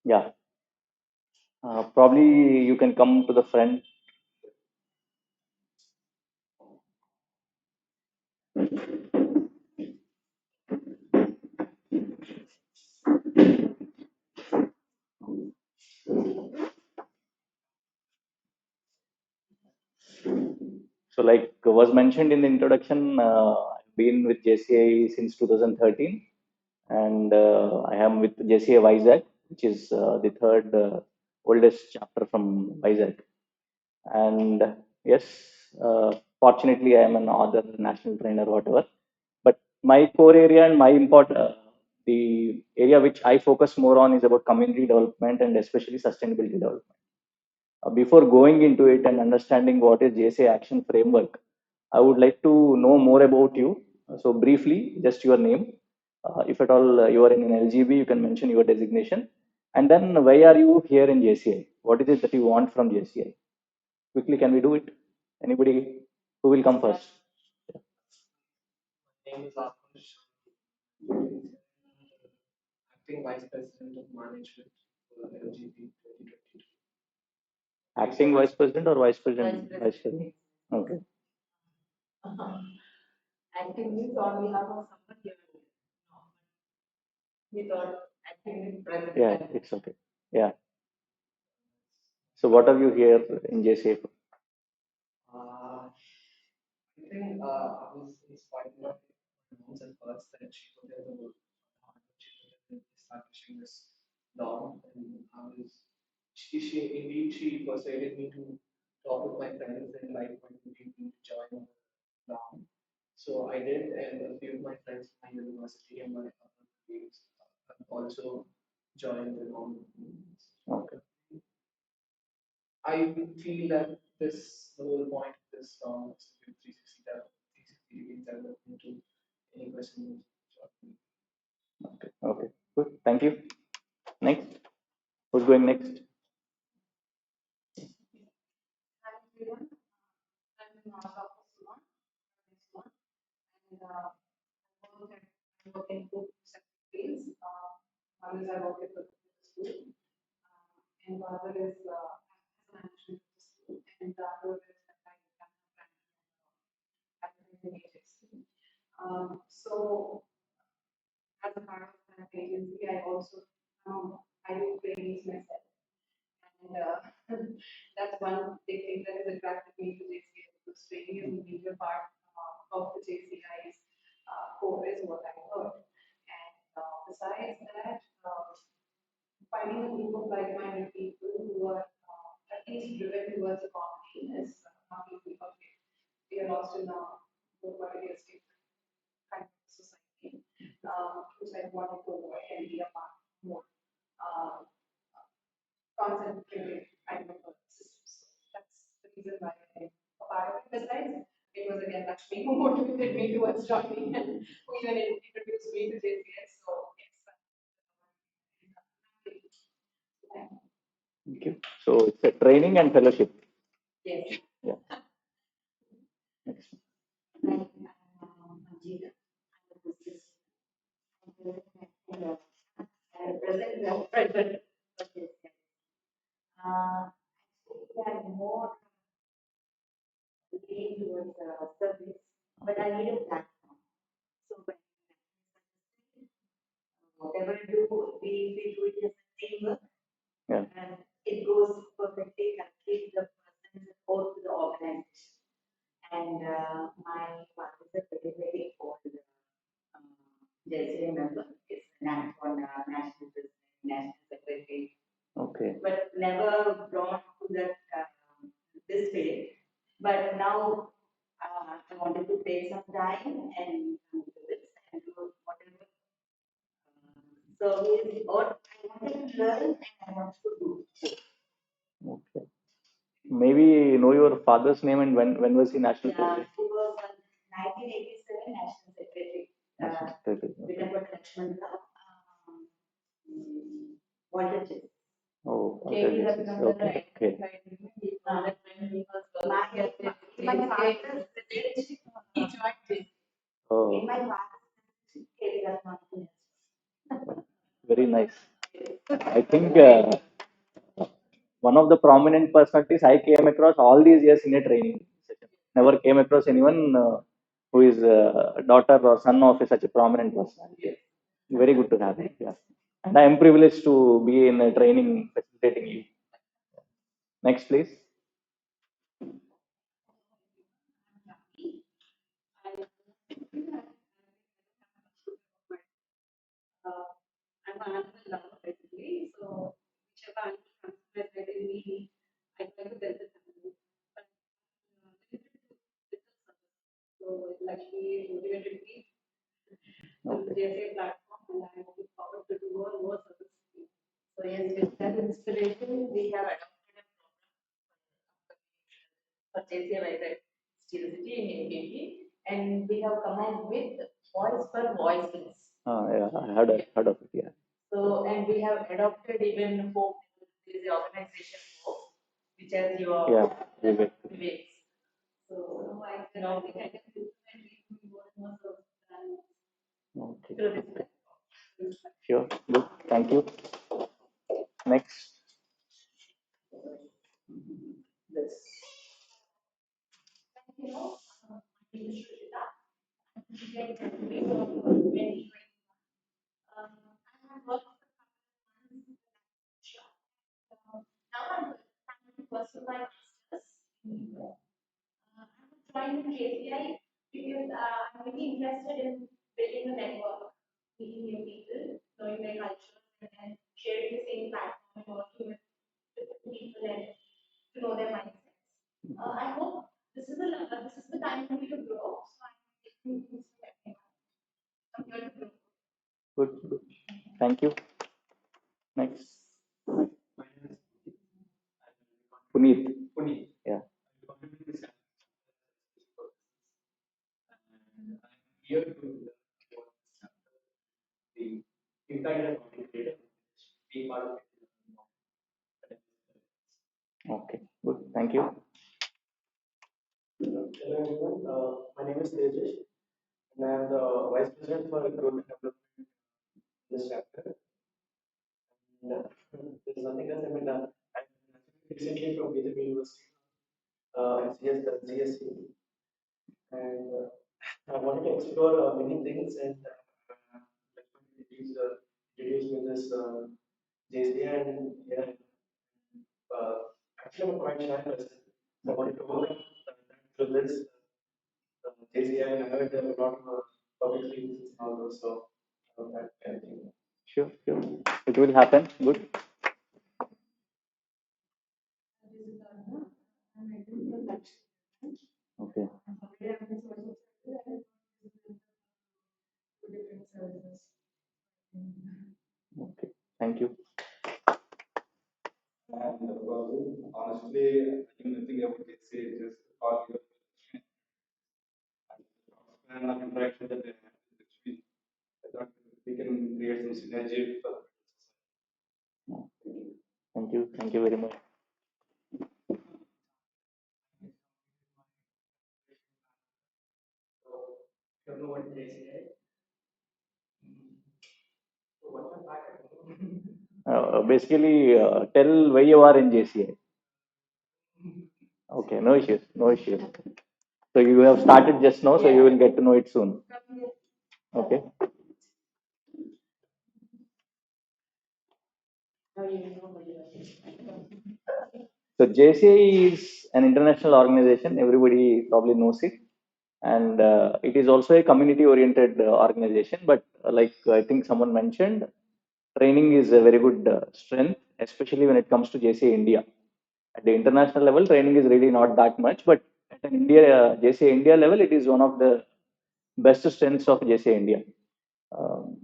Yeah, probably you can come to the front. So, like was mentioned in the introduction, I've been with JCI since 2013, and I am with JCI Vizag, which is the third oldest chapter from Vizag. And yes, fortunately, I am an other national trainer, whatever. But my core area and the area which I focus more on is about community development and especially sustainability development. Before going into it and understanding what is JSA Action Framework, I would like to know more about you. So, briefly, just your name. If at all you are in an LGB, you can mention your designation. And then, why are you here in JCI? What is it that you want from JCI? Quickly, can we do it? Anybody who will come first? Acting Vice President or Vice President? Vice President. Okay. Yeah, it's okay. Yeah. So, what are you here in JCI? Okay. Okay. Okay. Good. Thank you. Next. Who's going next? Thank you. So, it's a training and fellowship. Yeah. Next. Yeah. Okay. Okay. Maybe know your father's name and when was he national secretary? National secretary. Okay. Oh, okay. Okay. Okay. Oh, very nice. I think one of the prominent personalities I came across all these years in a training session. Never came across anyone who is a daughter or son of such a prominent personality. Very good to have it. Yeah. And I am privileged to be in a training facilitating you. Next, please. Okay. Yeah, I heard of it. Yeah. Yeah, Vivek. Okay. Okay. Sure. Good. Thank you. Next. Good. Good. Thank you. Next. Puneet. Yeah. Okay. Good. Thank you. Sure. Sure. It will happen. Good. Okay. Okay. Thank you. Thank you. Thank you very much. Basically, tell where you are in JCI. Okay. No issues. No issues. So you have started just now, so you will get to know it soon. Okay. So JCI is an international organization. Everybody probably knows it, and it is also a community-oriented organization. But like I think someone mentioned, training is a very good strength, especially when it comes to JCI India. At the international level, training is really not that much, but at an JCI India level, it is one of the best strengths of JCI India.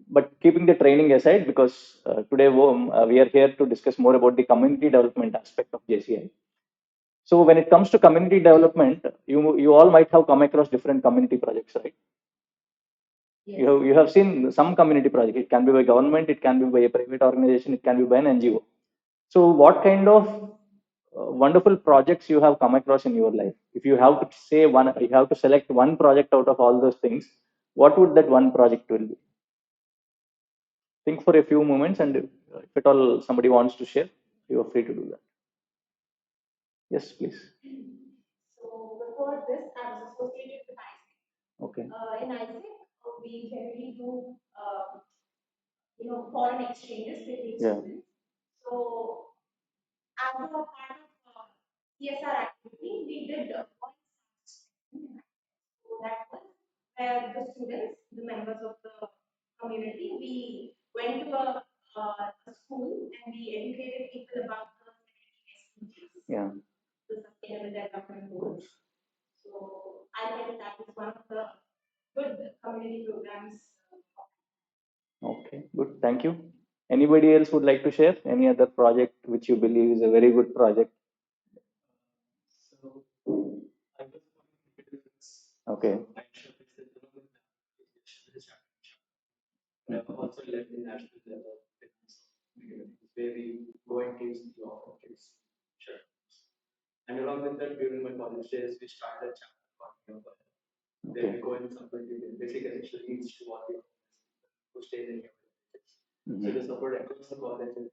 But keeping the training aside, because today we are here to discuss more about the community development aspect of JCI. So when it comes to community development, you all might have come across different community projects, right? You have seen some community project. It can be by government, it can be by a private organization, it can be by an NGO. So what kind of wonderful projects you have come across in your life? If you have to say one, you have to select one project out of all those things. What would that one project will be? think for a few moments, and if at all somebody wants to share, you are free to do that. Yes, please. So before this, I was associated with ISIC. Okay. In ISIC, we generally do, foreign exchanges between students. So as a part of CSR activity, we did one so that was where the students, the members of the community, we went to a school and we educated people about the 17 SDGs, the Sustainable Development Goals. So I think that is one of the good community programs. Okay, good. Thank you. Anybody else would like to share any other project which you believe is a very good project? Okay. Also led the national level where we go and teach the local kids. Sure. And along with that, during my college days, we started a chapter called yoga. There we go and support the basic essential needs to all the who stay in yoga. So they support across the college and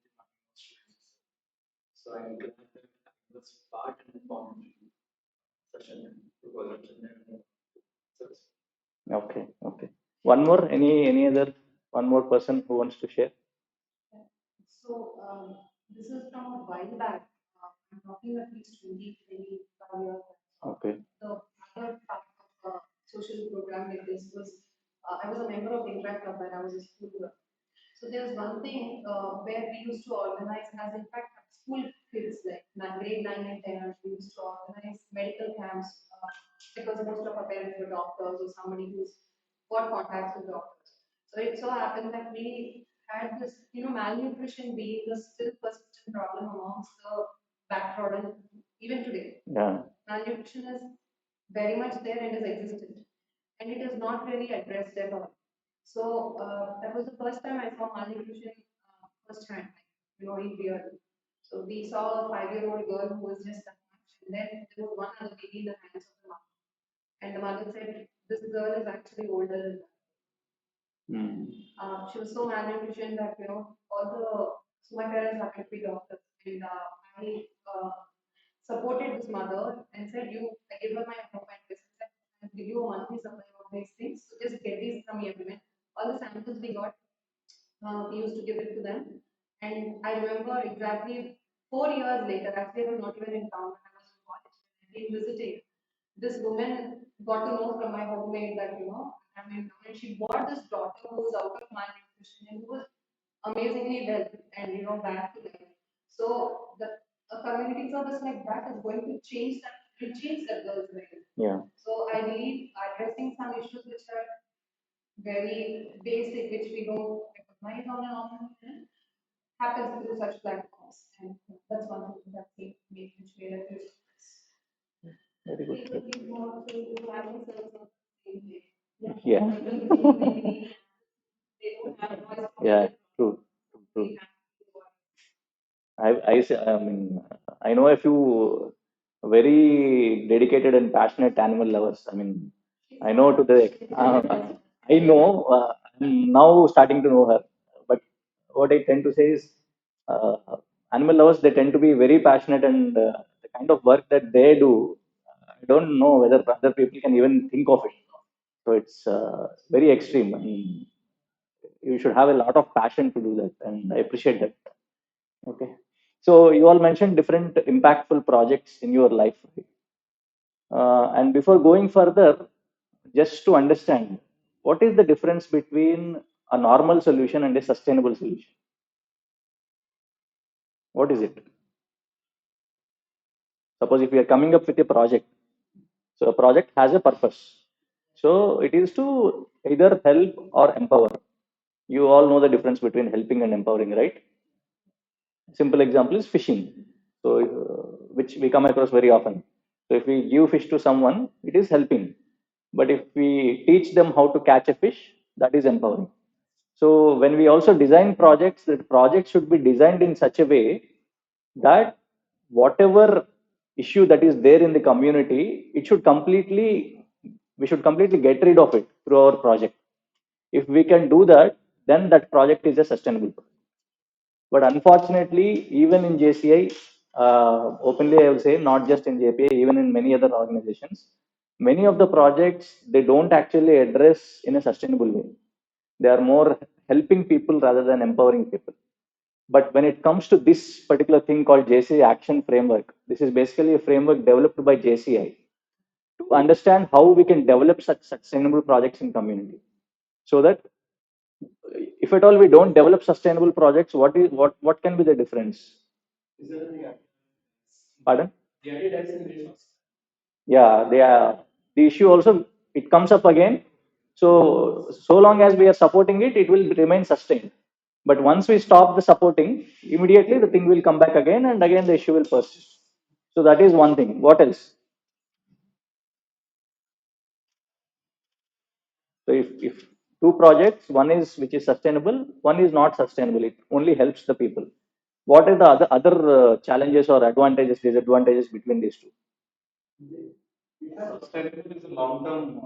students. So I'm glad that I was part and formed session to college and service. Okay, okay. One more, any other, one more person who wants to share? So this is from a while back. I'm talking at least 20 years. Okay. The other part of social program like this was I was a member of Interact Club when I was a school girl. So there's one thing where we used to organize, as in fact, school kids like grade 9 and 10, we used to organize medical camps because most of our parents were doctors or somebody who's got contacts with doctors. So it so happened that we had this, malnutrition being a still persistent problem amongst the background even today. Yeah. Malnutrition is very much there and is existent, and it is not really addressed at all. So that was the first time I saw malnutrition firsthand, in real. So we saw a 5-year-old girl who was just that much, and then there was one other baby in the hands of the mother. And the mother said, "This girl is actually older than that." She was so malnutrition that all the so my parents happened to be doctors, and I supported this mother and said, I give her my home address and said, I'll give you a monthly supply of these things. So just get these from your women. All the samples we got, we used to give it to them. And I remember exactly 4 years later, actually I was not even in town when I was in college, I've been visiting. This woman got to know from my homemade that, I'm in town, and she bought this daughter who was out of malnutrition and who was amazingly well and back to life. So the a community service like that is going to change that girl's life. Yeah. So I believe addressing some issues which are very basic, which we don't recognize on an normal level, happens through such platforms, and that's one thing that we make which we reduce. Very good. People need more to violence also. Yeah. Yeah. True. True. I mean, I know a few very dedicated and passionate animal lovers. I mean, I know to the, I know, I'm now starting to know her. But what I tend to say is, uh, animal lovers, they tend to be very passionate, and the kind of work that they do, I don't know whether other people can even think of it. So it's very extreme. I mean, you should have a lot of passion to do that, and I appreciate that. Okay. So you all mentioned different impactful projects in your life. Right? And before going further, just to understand, what is the difference between a normal solution and a sustainable solution? What is it? Suppose if we are coming up with a project, so a project has a purpose. So it is to either help or empower. You all know the difference between helping and empowering, right? Simple example is fishing, so which we come across very often. So if we give fish to someone, it is helping. But if we teach them how to catch a fish, that is empowering. So when we also design projects, the project should be designed in such a way that whatever issue that is there in the community, we should completely get rid of it through our project. If we can do that, then that project is a sustainable project. But unfortunately, even in JCI, openly I will say, not just in JPA, even in many other organizations, many of the projects they don't actually address in a sustainable way. They are more helping people rather than empowering people. But when it comes to this particular thing called JCI Action Framework, this is basically a framework developed by JCI to understand how we can develop such sustainable projects in community. So that if at all we don't develop sustainable projects, what can be the difference? Pardon? Yeah, they are the issue also it comes up again. So long as we are supporting it, it will remain sustained. But once we stop the supporting, immediately the thing will come back again and again the issue will persist. So that is one thing. What else? So if two projects, one is which is sustainable, one is not sustainable, it only helps the people. What are the other challenges or advantages, disadvantages between these two? Sustainable is a long term.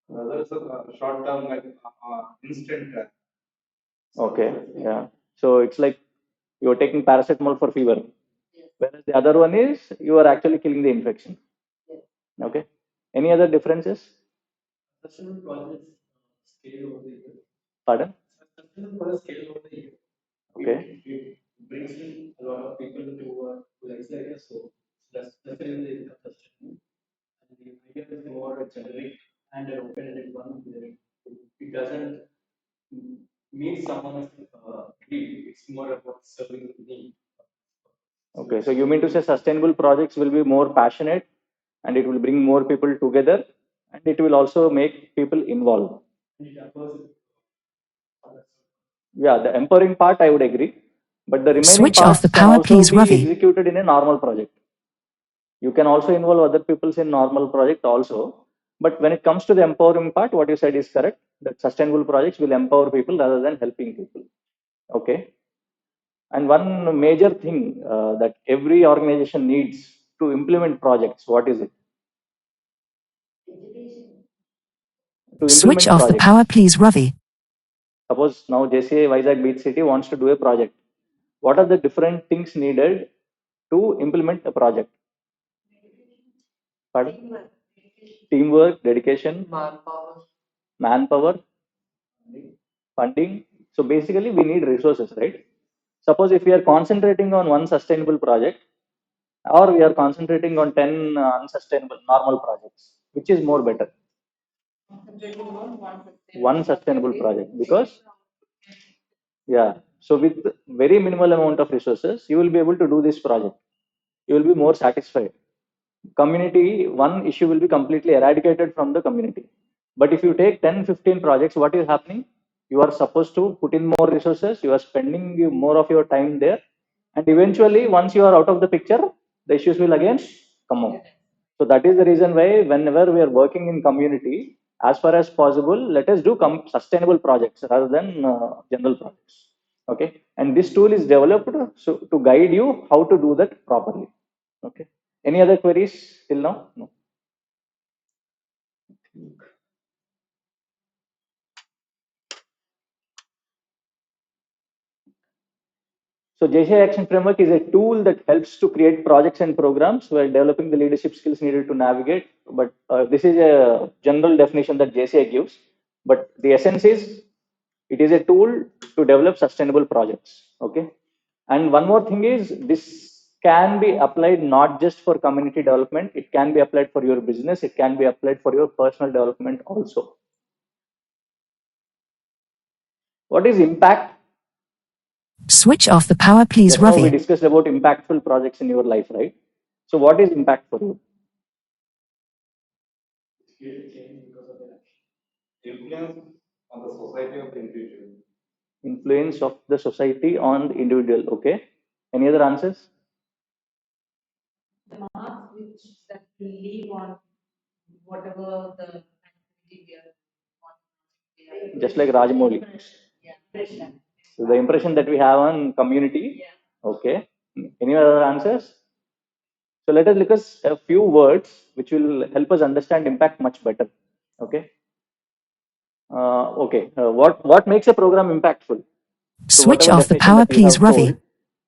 There's a short term, like instant. Okay, yeah. So it's like you're taking paracetamol for fever, whereas the other one is you are actually killing the infection. Okay. Any other differences? Sustainable projects scale over the year. Pardon? Sustainable projects scale over the year. Okay. It brings in a lot of people to like us. So that's definitely the income sustainable. And the idea is more generic and an open-ended one. It doesn't meet someone's need. It's more about serving the need. Okay, so you mean to say sustainable projects will be more passionate and it will bring more people together and it will also make people involved. Yeah, the empowering part I would agree, but the remaining Switch off parts the can power, also please, be Ravi. executed in a normal project. You can also involve other peoples in normal project also, but when it comes to the empowering part, what you said is correct. That sustainable projects will empower people rather than helping people. Okay. And one major thing that every organization needs to implement projects, what is it? To Switch implement off the projects. power, please, Ravi. Suppose now JCI Vizag Beach City wants to do a project. What are the different things needed to implement a project? Pardon? Teamwork, dedication, manpower, funding. So basically, we need resources, right? Suppose if we are concentrating on one sustainable project, or we are concentrating on 10 unsustainable normal projects, which is more better? One sustainable project, because yeah, so with very minimal amount of resources, you will be able to do this project. You will be more satisfied. Community, one issue will be completely eradicated from the community. But if you take 10, 15 projects, what is happening? You are supposed to put in more resources, you are spending more of your time there, and eventually, once you are out of the picture, the issues will again come up. So that is the reason why whenever we are working in community, as far as possible, let us do sustainable projects rather than general projects. Okay, and this tool is developed so to guide you how to do that properly. Okay. Any other queries till now? No. So JCI Action Framework is a tool that helps to create projects and programs while developing the leadership skills needed to navigate. But this is a general definition that JCI gives. But the essence is it is a tool to develop sustainable projects. Okay. And one more thing is this can be applied not just for community development, it can be applied for your business, it can be applied for your personal development also. What is impact? Switch off the power, please, Just now we Ravi. discussed about impactful projects in your life, right? So what is impact for you? Influence on the society of the individual. Influence of the society on the individual. Okay. Any other answers? Just like Rajamouli. So the impression that we have on community. Okay. Any other answers? So let us look at a few words which will help us understand impact much better. Okay. Okay. What makes a program impactful? So Switch whatever off the definition power, that you please, have told, Ravi.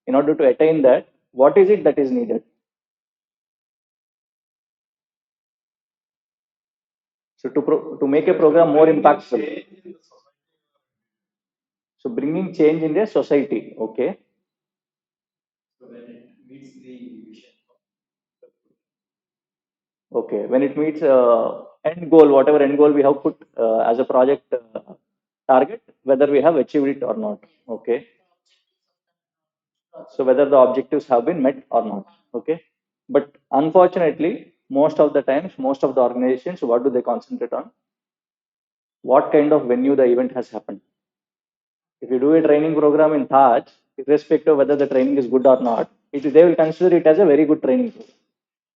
in order to attain that, what is it that is needed? So to make a program more impactful, so bringing change in the society. Okay. Okay. When it meets end goal, whatever end goal we have put as a project target, whether we have achieved it or not. Okay. So whether the objectives have been met or not. Okay. But unfortunately, most of the times, most of the organizations, what do they concentrate on? What kind of venue the event has happened. If you do a training program in Taj, irrespective of whether the training is good or not, they will consider it as a very good training.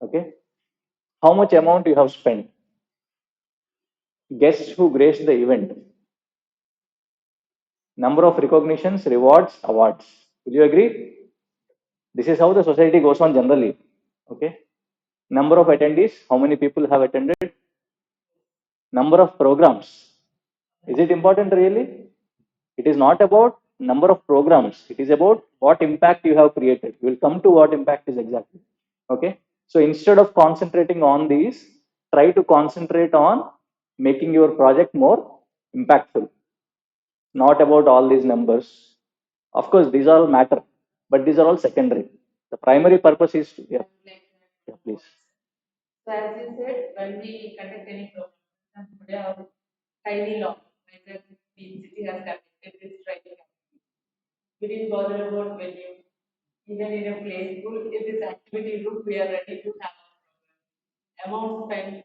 Okay. How much amount you have spent? Guests who graced the event, number of recognitions, rewards, awards. Would you agree? This is how the society goes on generally. Okay. Number of attendees, how many people have attended? Number of programs. Is it important really? It is not about number of programs. It is about what impact you have created. We will come to what impact is exactly. Okay. So instead of concentrating on these, try to concentrate on making your project more impactful. Not about all these numbers. Of course, these all matter, but these are all secondary. The primary purpose is to, yeah, yeah, please. So as you said, when we conduct any program, today our highly long, whether the city has conducted this training, we didn't bother about venue. Even in a play school, if this activity group, we are ready to have amount spent.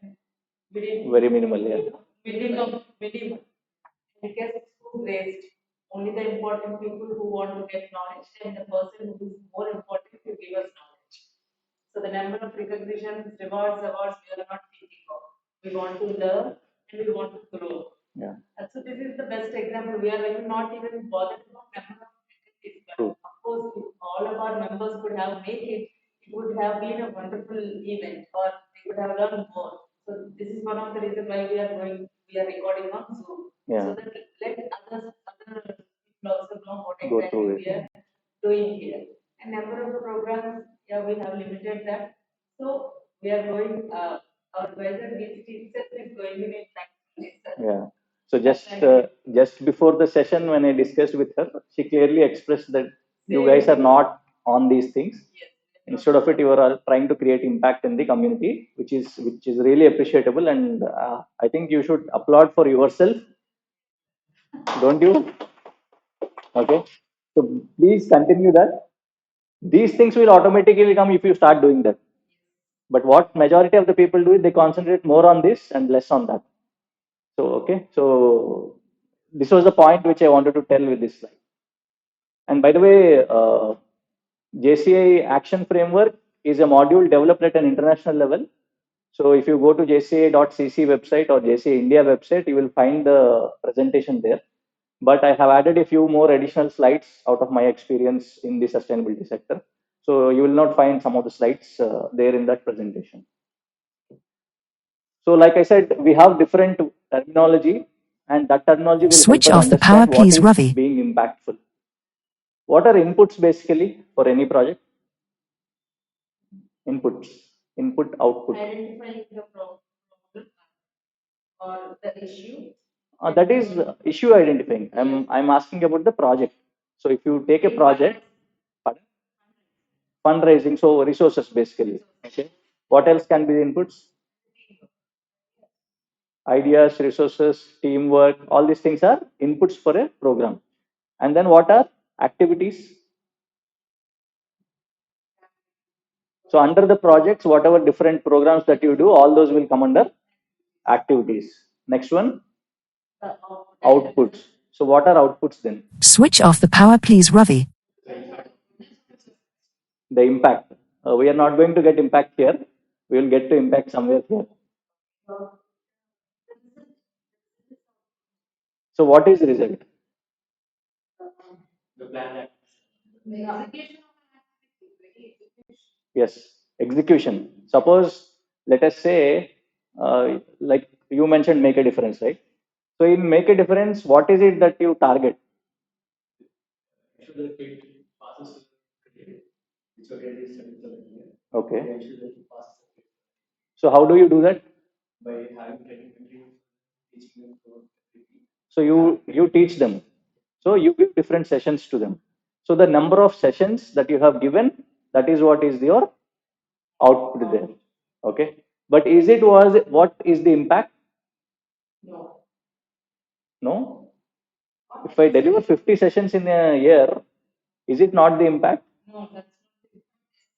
We didn't Very minimal, yeah. minimum. Because who raised only the important people who want to get knowledge and the person who is more important to give us knowledge. So the number of recognitions, rewards, awards, we are not thinking of. We want to learn and we want to grow. Yeah. And so this is the best example. We are like not even bothered about number of activities. But of course, if all of our members could have made it, it would have been a wonderful event or they could have learned more. So this is one of the reasons why we are recording on Zoom. Yeah. So that let other people also know what Go exactly through we it. are doing here. And number of the programs, yeah, we have limited that. So we are going, our advisor VCT itself is going to be impact. Yeah. So just before the session, when I discussed with her, she clearly expressed that you guys are not on these things. Yes. Instead of it, you are all trying to create impact in the community, which is really appreciable, and I think you should applaud for yourself, don't you? Okay. So please continue that. These things will automatically come if you start doing that. But what majority of the people do is they concentrate more on this and less on that. So okay. So this was the point which I wanted to tell with this slide. And by the way, JCI Action Framework is a module developed at an international level. So if you go to jci.cc website or JCI India website, you will find the presentation there. But I have added a few more additional slides out of my experience in the sustainability sector. So you will not find some of the slides there in that presentation. So like I said, we have different terminology, and that terminology will help Switch us off the power, understand what please, is Ravi. being impactful. What are inputs basically for any project? Inputs, input, output. Identifying the problem or the issue. That is issue identifying. I'm asking about the project. So if you take a project, pardon? Fundraising, so resources basically. Okay. What else can be the inputs? Ideas, resources, teamwork, all these things are inputs for a program. And then what are activities? So under the projects, whatever different programs that you do, all those will come under activities. Next one, outputs. So what are outputs then? Switch off the power, please, Ravi. The impact. We are not going to get impact here. We will get to impact somewhere here. So what is result? Yes, execution. Suppose, let us say, like you mentioned, make a difference, right? So in make a difference, what is it that you target? Okay. So how do you do that? So you teach them. So you give different sessions to them. So the number of sessions that you have given, that is what is your output there. Okay. But is it was what is the impact? No. No. If I deliver 50 sessions in a year, is it not the impact? No, that's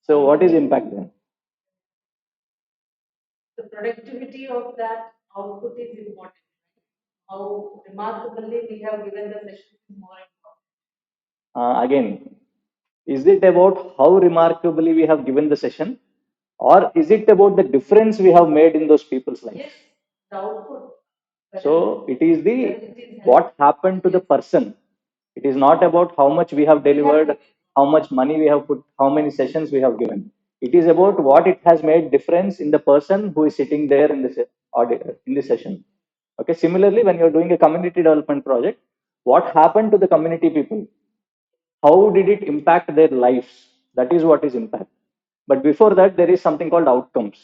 So what is impact then? the productivity of that output is important. How remarkably we have given the session is more important. Again, is it about how remarkably we have given the session, or is it about the difference we have made in those people's lives? Yes, the output. So it is the what happened to the person. It is not about how much we have delivered, how much money we have put, how many sessions we have given. It is about what it has made difference in the person who is sitting there in this audit in this session. Okay. Similarly, when you are doing a community development project, what happened to the community people? How did it impact their lives? That is what is impact. But before that, there is something called outcomes.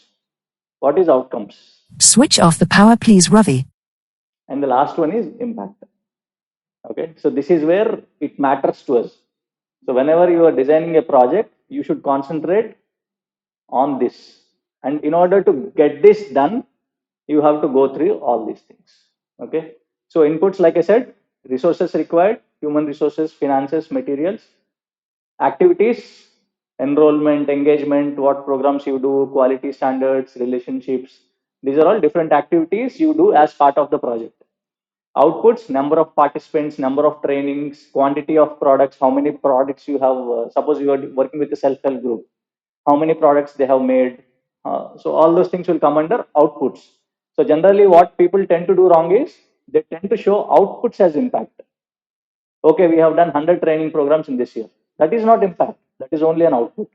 What is outcomes? Switch off the power please Ravi. And the last one is impact. Okay, so this is where it matters to us. So whenever you are designing a project, you should concentrate on this. And in order to get this done, you have to go through all these things. Okay, so inputs, like I said, resources required, human resources, finances, materials, activities, enrollment, engagement, what programs you do, quality standards, relationships. These are all different activities you do as part of the project. Outputs, number of participants, number of trainings, quantity of products, how many products you have. Suppose you are working with a self-help group, how many products they have made. So all those things will come under outputs. So generally what people tend to do wrong is they tend to show outputs as impact. Okay, we have done 100 training programs in this year. That is not impact. That is only an output.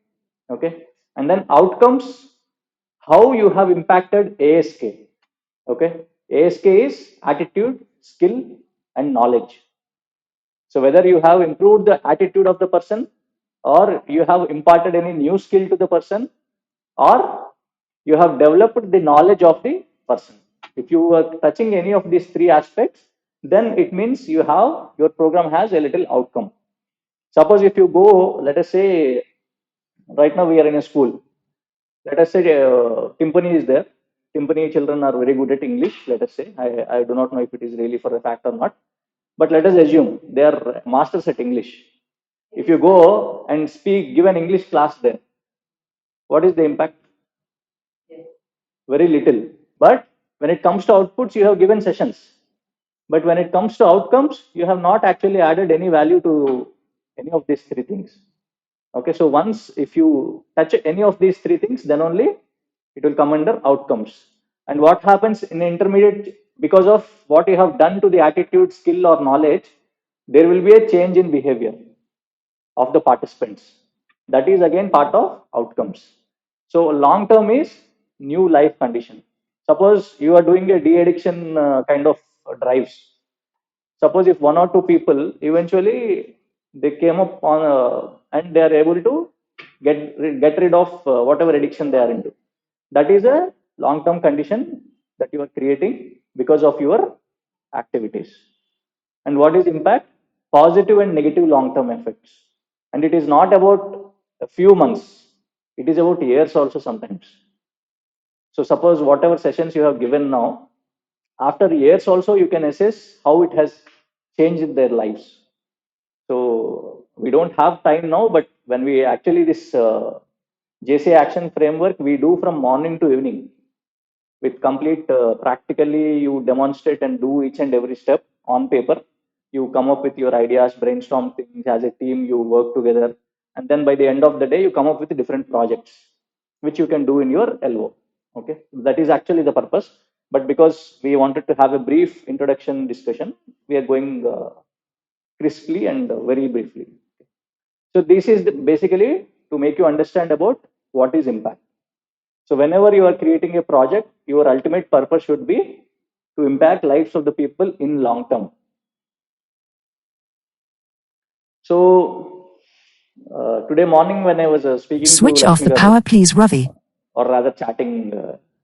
Okay. And then outcomes, how you have impacted ASK. Okay. ASK is attitude, skill, and knowledge. So whether you have improved the attitude of the person, or you have imparted any new skill to the person, or you have developed the knowledge of the person. If you are touching any of these three aspects, then it means you have your program has a little outcome. Suppose if you go, let us say, right now we are in a school. Let us say Timpani is there. Timpani children are very good at English. Let us say I do not know if it is really for a fact or not, but let us assume they are masters at English. If you go and speak, give an English class there, what is the impact? Very little. But when it comes to outputs, you have given sessions. But when it comes to outcomes, you have not actually added any value to any of these three things. Okay, so once if you touch any of these three things, then only it will come under outcomes. And what happens in intermediate, because of what you have done to the attitude, skill, or knowledge, there will be a change in behavior of the participants. That is again part of outcomes. So long term is new life condition. Suppose you are doing a de-addiction kind of drives. Suppose if one or two people eventually they came up on and they are able to get rid of whatever addiction they are into. That is a long term condition that you are creating because of your activities. And what is impact? Positive and negative long term effects. And it is not about a few months, it is about years also sometimes. So, suppose whatever sessions you have given now, after years also you can assess how it has changed their lives. So, we don't have time now, but when we actually this JCI action framework, we do from morning to evening with complete practically you demonstrate and do each and every step on paper. You come up with your ideas, brainstorm things as a team, you work together, and then by the end of the day you come up with different projects which you can do in your LO. Okay, that is actually the purpose, but because we wanted to have a brief introduction discussion, we are going crisply and very briefly. So this is basically to make you understand about what is impact. So whenever you are creating a project, your ultimate purpose should be to impact lives of the people in long term. So today morning when I was speaking to Switch off Lakshmi the Garu, power, please, Ravi. or rather chatting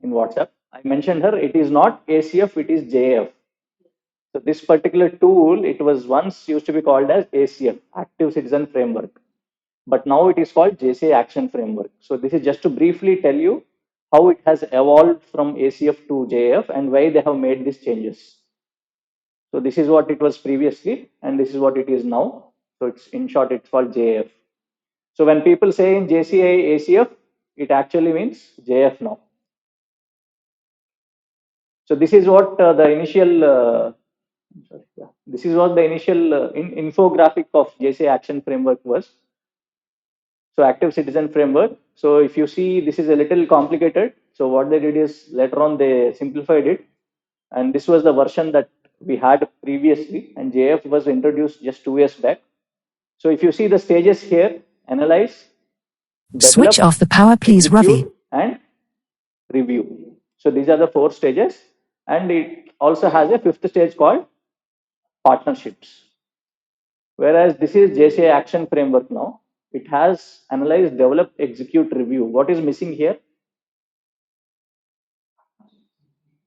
in WhatsApp, I mentioned her, it is not ACF, it is JF. So this particular tool, it was once used to be called as ACF, Active Citizen Framework, but now it is called JCI Action Framework. So this is just to briefly tell you how it has evolved from ACF to JF and why they have made these changes. So this is what it was previously, and this is what it is now. So it's in short, it's called JF. So when people say in JCI ACF, it actually means JF now. So this is what the initial this is what the initial infographic of JCI Action Framework was. So active citizen framework. So if you see, this is a little complicated. So what they did is later on they simplified it, and this was the version that we had previously, and JF was introduced just 2 years back. So if you see the stages here, analyze, Switch develop, off the power, please, Ravi. execute, and review. So these are the 4 stages, and it also has a fifth stage called partnerships. Whereas this is JCI action framework now. It has analyze, develop, execute, review. What is missing here?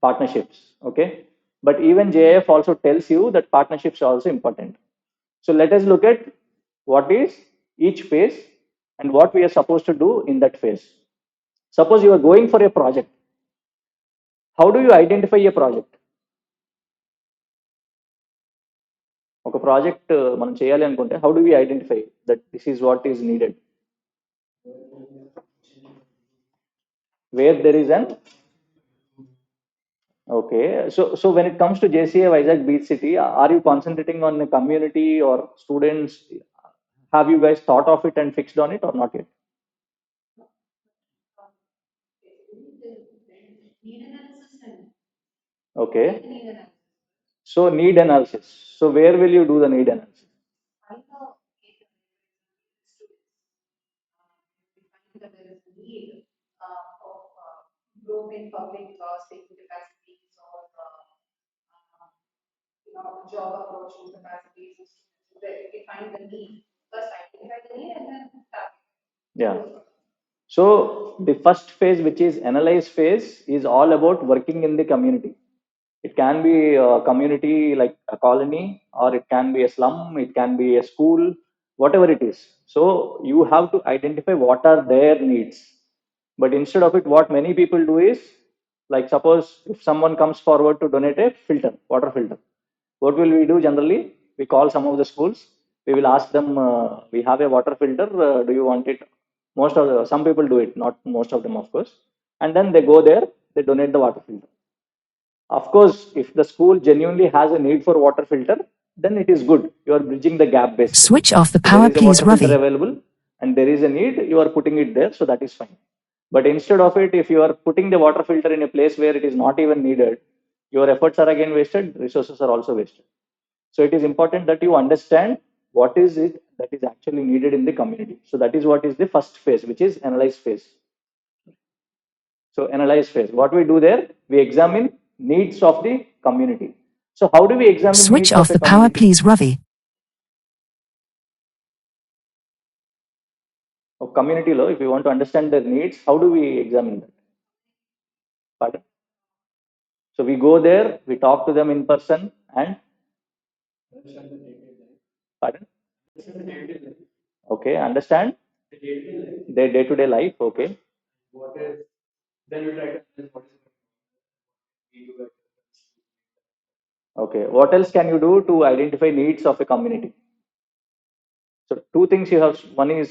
Partnerships. Okay. But even JF also tells you that partnerships are also important. So let us look at what is each phase and what we are supposed to do in that phase. Suppose you are going for a project. How do you identify a project? ఒక project మనం చేయాలి అనుకుంటే how do we identify that this is what is needed where there is an okay so when it comes to JCA Vizag Beach City, are you concentrating on the community or students? Have you guys thought of it and fixed on it or not yet? Okay, so need analysis. So where will you do the need analysis? Growing public safety capacities or job approaching capacities. We find the need. First identify the need and then target. Yeah. So the first phase, which is analyze phase, is all about working in the community. It can be a community like a colony, or it can be a slum, it can be a school, whatever it is. So you have to identify what are their needs. But instead of it, what many people do is, like suppose if someone comes forward to donate a filter, water filter, what will we do generally? We call some of the schools. We will ask them, we have a water filter. Do you want it? Some people do it, not most of them, of course. And then they go there, they donate the water filter. Of course, if the school genuinely has a need for water filter, then it is good. You are bridging the gap basically. Switch off the So power, there is a please, water filter Ravi. available, and there is a need. You are putting it there, so that is fine. But instead of it, if you are putting the water filter in a place where it is not even needed, your efforts are again wasted. Resources are also wasted. So it is important that you understand what is it that is actually needed in the community. So that is what is the first phase, which is analyze phase. So analyze phase. What we do there, we examine needs of the community. So how do we examine Switch needs off of a the power, community? please, Ravi. Of community law, if we want to understand their needs, how do we examine that? Pardon? So we go there, we talk to them in person, and pardon? Okay, understand their day-to-day life. Okay. Okay. What else can you do to identify needs of a community? So two things you have. One is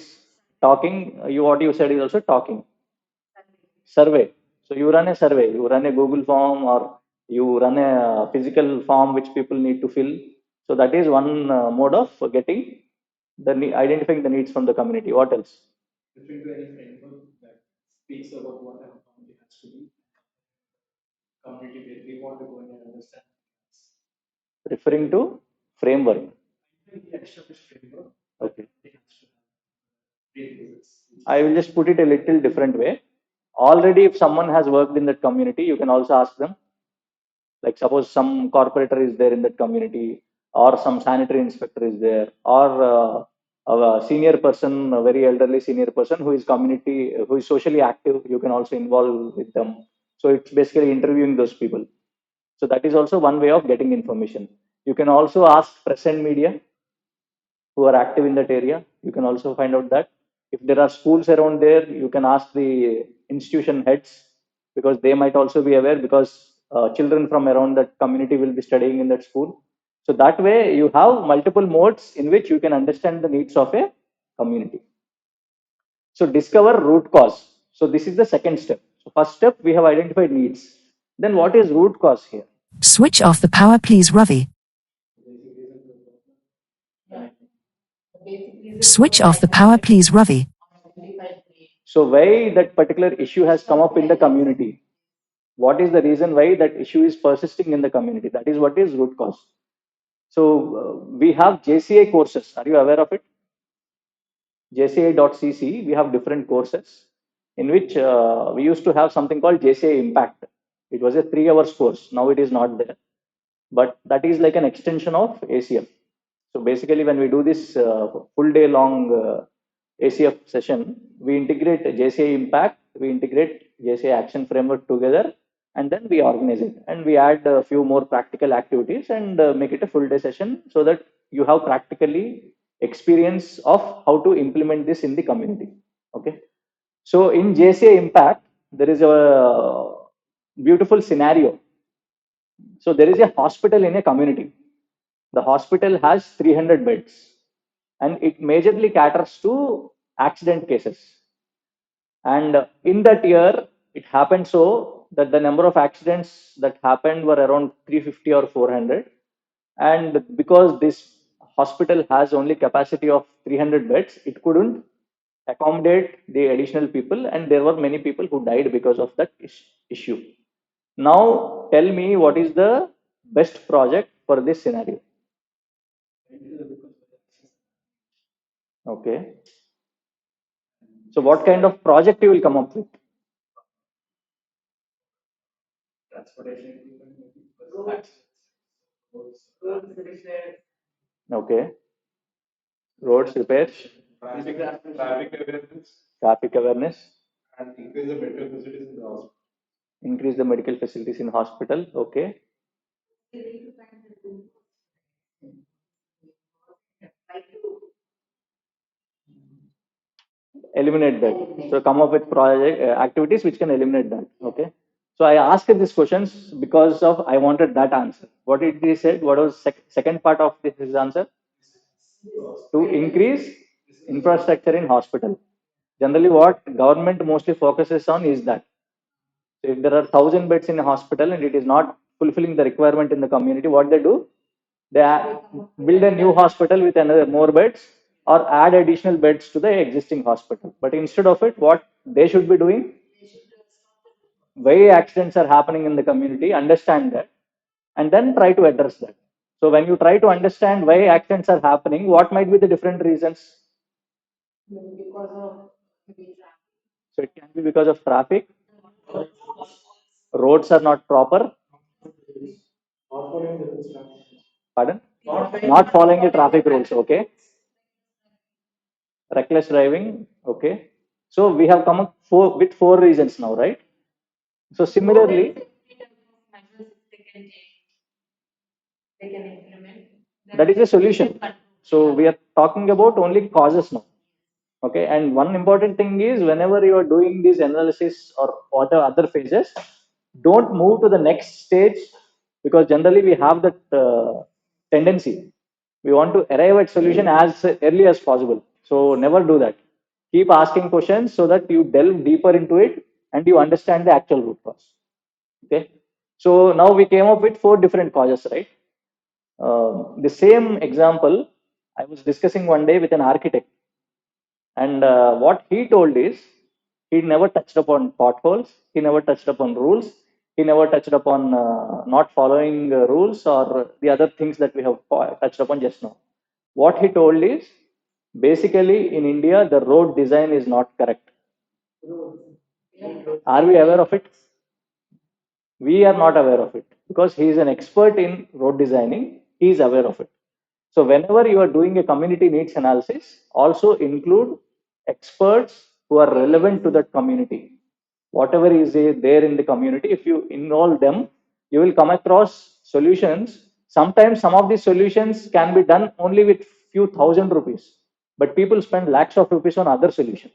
talking. You what you said is also talking. Survey. So you run a survey. You run a Google form or you run a physical form which people need to fill. So that is one mode of getting identifying the needs from the community. What else? Referring to framework. Okay. I will just put it a little different way. Already, if someone has worked in that community, you can also ask them. Like suppose some corporator is there in that community, or some sanitary inspector is there, or a senior person, a very elderly senior person who is who is socially active. You can also involve with them. So it's basically interviewing those people. So that is also one way of getting information. You can also ask press and media who are active in that area. You can also find out that if there are schools around there, you can ask the institution heads, because they might also be aware, because children from around that community will be studying in that school. So that way you have multiple modes in which you can understand the needs of a community. So discover root cause. So this is the second step. So first step, we have identified needs. Then what is root cause here? Switch off the power, please, Ravi. Switch off the power, please, Ravi. So why that particular issue has come up in the community? What is the reason why that issue is persisting in the community? That is what is root cause. So we have JCI courses. Are you aware of it? JCI.cc, we have different courses in which we used to have something called JCI Impact. It was a 3 hours course. Now it is not there, but that is like an extension of ACF. So basically, when we do this full day long ACF session, we integrate JCI Impact, we integrate JCI Action Framework together, and then we organize it. And we add a few more practical activities and make it a full day session, so that you have practically experience of how to implement this in the community. Okay. So in JCI Impact, there is a beautiful scenario. So there is a hospital in a community. The hospital has 300 beds, and it majorly caters to accident cases. And in that year, it happened so that the number of accidents that happened were around 350 or 400. And because this hospital has only capacity of 300 beds, it couldn't accommodate the additional people, and there were many people who died because of that issue. Now, tell me, what is the best project for this scenario? Okay. So what kind of project you will come up with? Okay. Roads repairs, traffic awareness, and increase the medical facilities in the hospital. increase the medical facilities in hospital. Okay. Eliminate that. So come up with project activities which can eliminate that. Okay. So I asked these questions because of I wanted that answer. What did he said? What was second part of his answer? To increase infrastructure in hospital. Generally, what government mostly focuses on is that. So if there are 1,000 beds in a hospital and it is not fulfilling the requirement in the community, what they do? They build a new hospital with another more beds, or add additional beds to the existing hospital. But instead of it, what they should be doing? Why accidents are happening in the community, understand that, and then try to address that. So when you try to understand why accidents are happening, what might be the different reasons? So it can be because of traffic, roads are not proper. Pardon? Not following the traffic rules. Okay. Reckless driving. Okay. So we have come up with four reasons now, right? So similarly, They can implement. that is a solution. So we are talking about only causes now. Okay. And one important thing is, whenever you are doing this analysis or whatever other phases, don't move to the next stage, because generally we have that tendency. We want to arrive at solution as early as possible. So never do that. Keep asking questions so that you delve deeper into it and you understand the actual root cause. Okay. So now we came up with four different causes, right? The same example I was discussing one day with an architect, and what he told is, he never touched upon potholes, he never touched upon rules, he never touched upon not following rules or the other things that we have touched upon just now. What he told is, basically in India, the road design is not correct. Are we aware of it? We are not aware of it. because he is an expert in road designing. He is aware of it. So whenever you are doing a community needs analysis, also include experts who are relevant to that community. Whatever is there in the community, if you involve them, you will come across solutions. Sometimes some of these solutions can be done only with few thousand rupees, but people spend lakhs of rupees on other solutions.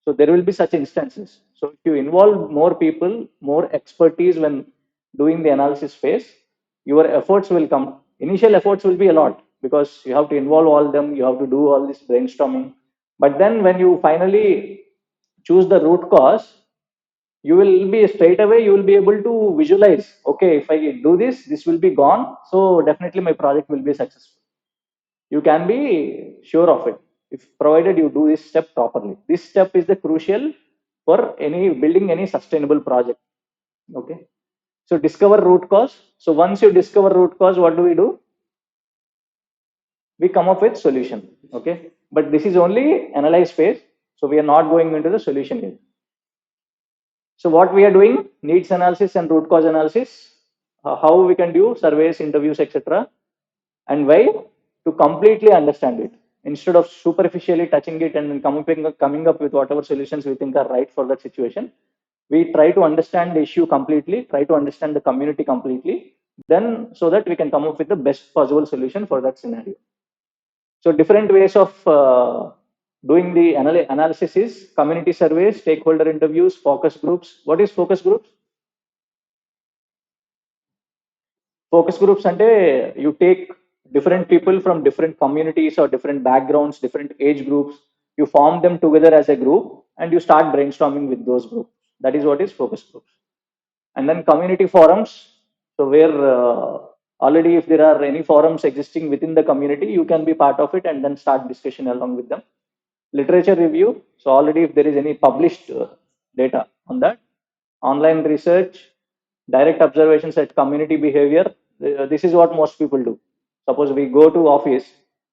So there will be such instances. So if you involve more people, more expertise when doing the analysis phase, your efforts will come. Initial efforts will be a lot because you have to involve all them, you have to do all this brainstorming. But then when you finally choose the root cause, you will be straight away, you will be able to visualize, okay, if I do this, this will be gone. So definitely my project will be successful. You can be sure of it if provided you do this step properly. This step is the crucial for any building any sustainable project. Okay. So discover root cause. So once you discover root cause, what do? We come up with solution. Okay. But this is only analyze phase. So we are not going into the solution yet. So what we are doing, needs analysis and root cause analysis, how we can do surveys, interviews, etc. And why? To completely understand it. Instead of superficially touching it and coming up with whatever solutions we think are right for that situation, we try to understand the issue completely, try to understand the community completely, then so that we can come up with the best possible solution for that scenario. So different ways of doing the analysis is community surveys, stakeholder interviews, focus groups. What is focus groups? Focus groups ante you take different people from different communities or different backgrounds, different age groups. You form them together as a group and you start brainstorming with those groups. That is what is focus groups. And then community forums. So where already if there are any forums existing within the community, you can be part of it and then start discussion along with them. Literature review. So already if there is any published data on that, online research, direct observations at community behavior. This is what most people do. Suppose we go to office,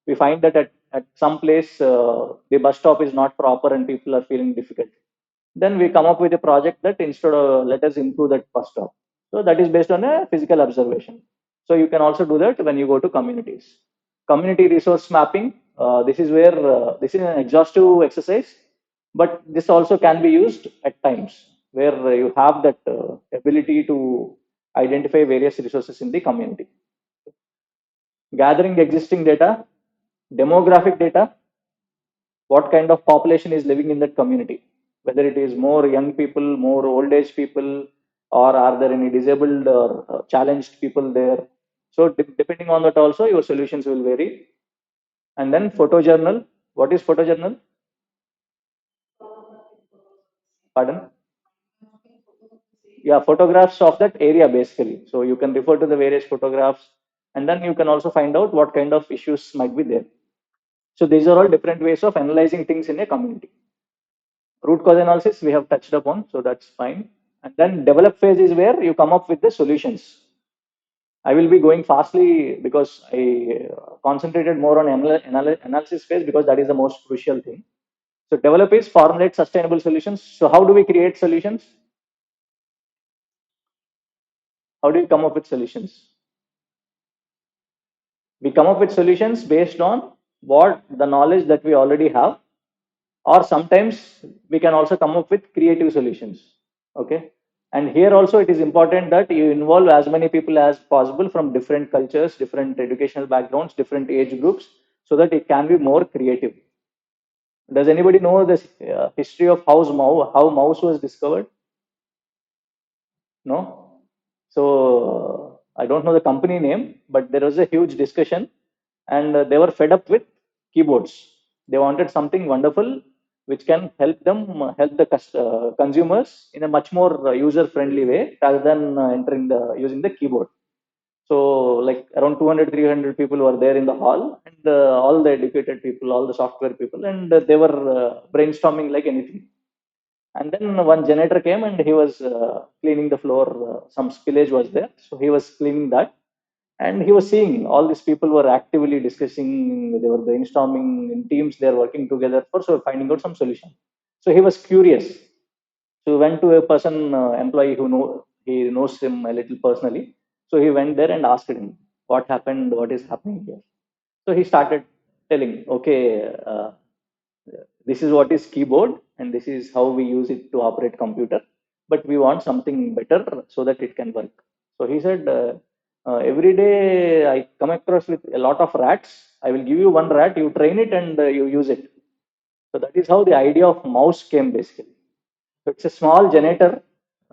we find that at some place the bus stop is not proper and people are feeling difficult. Then we come up with a project that instead of let us improve that bus stop. So that is based on a physical observation. So you can also do that when you go to communities. Community resource mapping. This is where this is an exhaustive exercise, but this also can be used at times where you have that ability to identify various resources in the community. Gathering existing data, demographic data, what kind of population is living in that community, whether it is more young people, more old age people, or are there any disabled or challenged people there. So depending on that also your solutions will vary. And then photojournal. What is photojournal? Pardon? Yeah, photographs of that area basically. So you can refer to the various photographs and then you can also find out what kind of issues might be there. So these are all different ways of analyzing things in a community. Root cause analysis we have touched upon, so that's fine. And then develop phase is where you come up with the solutions. I will be going fastly because I concentrated more on analysis phase because that is the most crucial thing. So develop is formulate sustainable solutions. So how do we create solutions? How do you come up with solutions? We come up with solutions based on what the knowledge that we already have, or sometimes we can also come up with creative solutions. Okay. And here also it is important that you involve as many people as possible from different cultures, different educational backgrounds, different age groups, so that it can be more creative. Does anybody know the history of how mouse was discovered? No. So I don't know the company name, but there was a huge discussion, and they were fed up with keyboards. They wanted something wonderful which can help them help the consumers in a much more user-friendly way rather than entering the using the keyboard. So like around 200, 300 people were there in the hall, and all the educated people, all the software people, and they were brainstorming like anything. And then one janitor came and he was cleaning the floor. Some spillage was there, so he was cleaning that, and he was seeing all these people were actively discussing. They were brainstorming in teams. They are working together for so finding out some solution. So he was curious. So he went to a person employee who he knows him a little personally. So he went there and asked him, what happened? What is happening here? So he started telling, okay, this is what is keyboard and this is how we use it to operate computer, but we want something better so that it can work. So he said, every day I come across with a lot of rats. I will give you one rat, you train it and you use it. So that is how the idea of mouse came basically. So it's a small generator.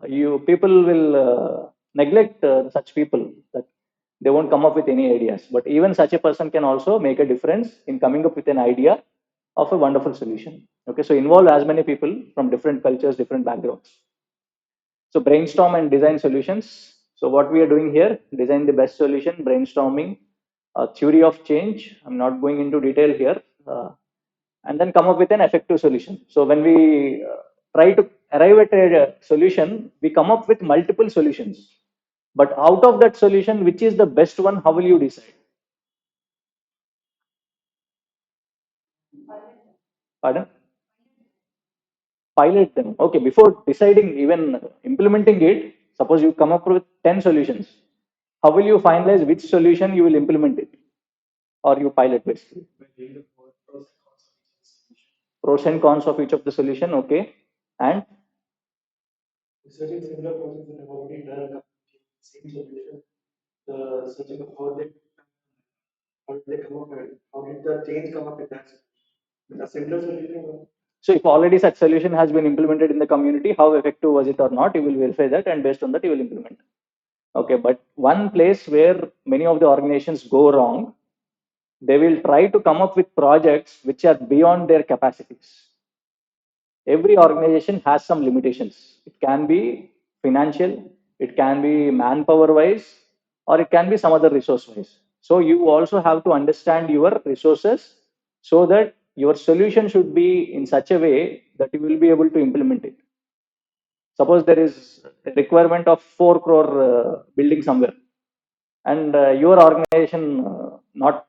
You people will neglect such people that they won't come up with any ideas. But even such a person can also make a difference in coming up with an idea of a wonderful solution. Okay, so involve as many people from different cultures, different backgrounds. So brainstorm and design solutions. So what we are doing here, design the best solution, brainstorming, theory of change. I'm not going into detail here. And then come up with an effective solution. So when we try to arrive at a solution, we come up with multiple solutions. But out of that solution, which is the best one, how will you decide? Pardon? Pilot them. Okay, before deciding, even implementing it, suppose you come up with 10 solutions. How will you finalize which solution you will implement it? Or you pilot basically? Pros and cons of each of the solution, okay. And Researching similar projects that have already done same solution, the searching of how did they come up with it? How did the change come up with that? With a similar solution. so if already such solution has been implemented in the community, how effective was it or not, you will verify that and based on that you will implement. Okay, but one place where many of the organizations go wrong, they will try to come up with projects which are beyond their capacities. Every organization has some limitations. It can be financial, it can be manpower wise, or it can be some other resource wise. So you also have to understand your resources so that your solution should be in such a way that you will be able to implement it. Suppose there is a requirement of 4 crore building somewhere, and your organization, not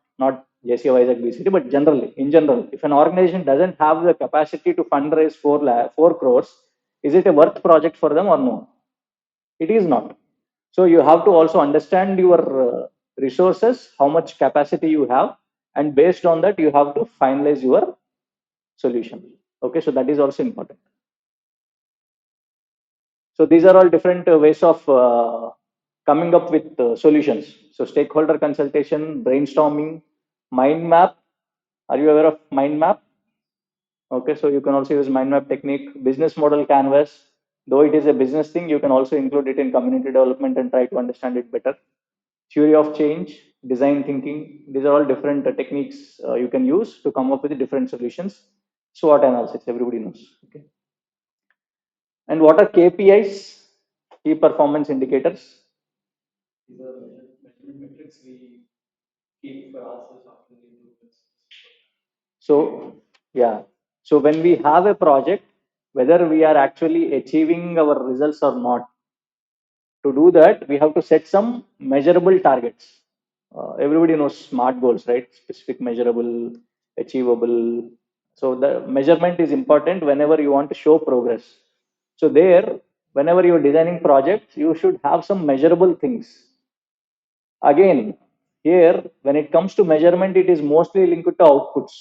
JCI Vizag BCT, but generally, in general, if an organization doesn't have the capacity to fundraise 4 crores, is it a worth project for them or no? It is not. So you have to also understand your resources, how much capacity you have, and based on that, you have to finalize your solution. Okay, so that is also important. So these are all different ways of coming up with solutions. So stakeholder consultation, brainstorming, mind map. Are you aware of mind map? Okay, so you can also use mind map technique, business model canvas. Though it is a business thing, you can also include it in community development and try to understand it better. Theory of change, design thinking. These are all different techniques you can use to come up with different solutions. SWOT analysis, everybody knows. Okay. And what are KPIs? Key performance indicators. These are measurement metrics we keep for ourselves after the improvements. So, yeah. So when we have a project, whether we are actually achieving our results or not, to do that, we have to set some measurable targets. Everybody knows SMART goals, right? Specific, measurable, achievable. So the measurement is important whenever you want to show progress. So there, whenever you're designing projects, you should have some measurable things. Again, here, when it comes to measurement, it is mostly linked to outputs.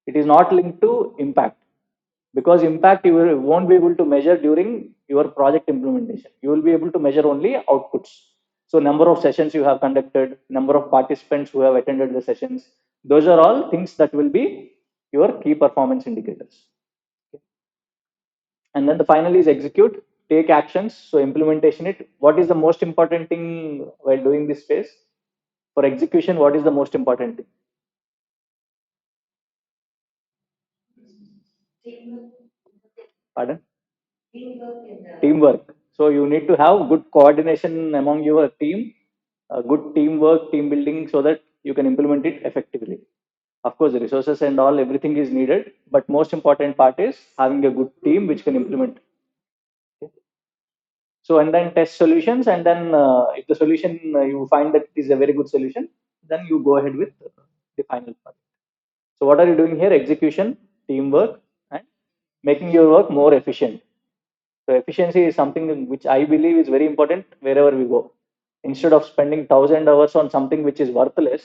It is not linked to impact, because impact you won't be able to measure during your project implementation. You will be able to measure only outputs. So number of sessions you have conducted, number of participants who have attended the sessions, those are all things that will be your key performance indicators. And then the final is execute, take actions. So implementation it. What is the most important thing while doing this phase? For execution, what is the most important thing? Pardon? Teamwork. So you need to have good coordination among your team, good teamwork, team building, so that you can implement it effectively. Of course, the resources and all, everything is needed, but most important part is having a good team which can implement. Okay. So and then test solutions, and then if the solution you find that it is a very good solution, then you go ahead with the final part. So what are you doing here? Execution, teamwork, and making your work more efficient. So efficiency is something which I believe is very important wherever we go. Instead of spending 1,000 hours on something which is worthless,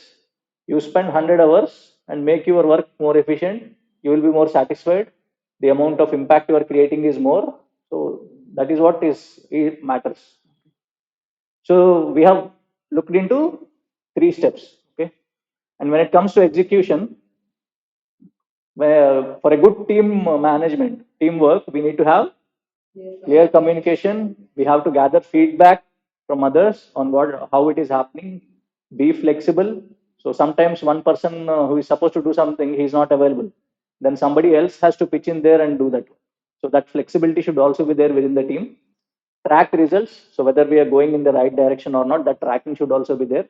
you spend 100 hours and make your work more efficient. You will be more satisfied. The amount of impact you are creating is more. So that is what is it matters. So we have looked into 3 steps. Okay, and when it comes to execution, where for a good team management, teamwork, we need to have clear communication. We have to gather feedback from others on what how it is happening. Be flexible. So sometimes one person who is supposed to do something, he is not available. Then somebody else has to pitch in there and do that. So that flexibility should also be there within the team. Track results. So whether we are going in the right direction or not, that tracking should also be there.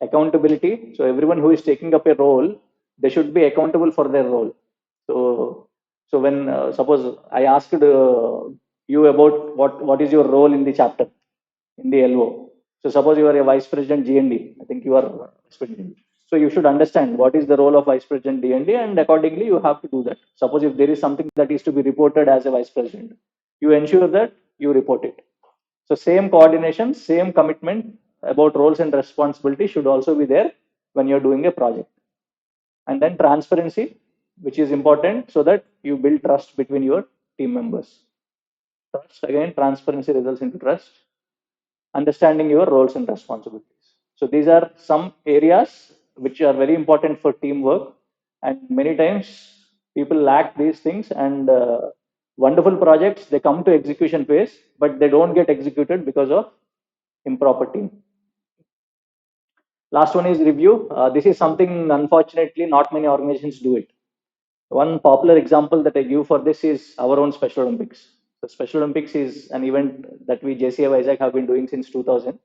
Accountability. So everyone who is taking up a role, they should be accountable for their role. So when suppose I asked you about what is your role in the chapter in the LO. So suppose you are a vice president GND. I think you are vice president. So you should understand what is the role of vice president DND, and accordingly you have to do that. Suppose if there is something that is to be reported as a vice president, you ensure that you report it. So same coordination, same commitment about roles and responsibility should also be there when you're doing a project. And then transparency, which is important so that you build trust between your team members. Trust, again, transparency results into trust. Understanding your roles and responsibilities. So these are some areas which are very important for teamwork, and many times people lack these things, and wonderful projects, they come to execution phase, but they don't get executed because of improper team. Last one is review. This is something, unfortunately, not many organizations do it. One popular example that I give for this is our own Special Olympics. The Special Olympics is an event that we JCI Vizag have been doing since 2000.